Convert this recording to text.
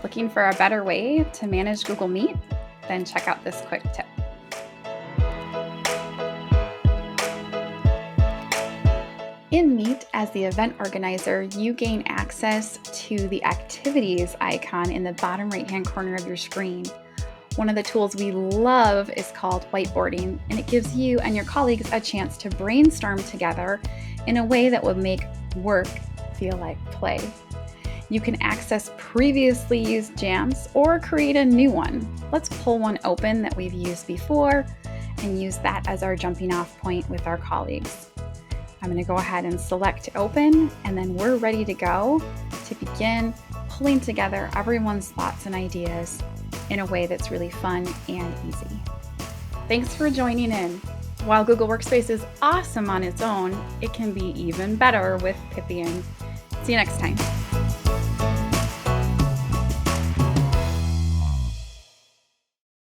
Looking for a better way to manage Google Meet? Then check out this quick tip. In Meet, as the event organizer, you gain access to the activities icon in the bottom right-hand corner of your screen. One of the tools we love is called whiteboarding, and it gives you and your colleagues a chance to brainstorm together in a way that would make work feel like play. You can access previously used jams or create a new one. Let's pull one open that we've used before and use that as our jumping off point with our colleagues. I'm going to go ahead and select open, and then we're ready to go to begin pulling together everyone's thoughts and ideas in a way that's really fun and easy. Thanks for joining in. While Google Workspace is awesome on its own, it can be even better with Pythian. See you next time.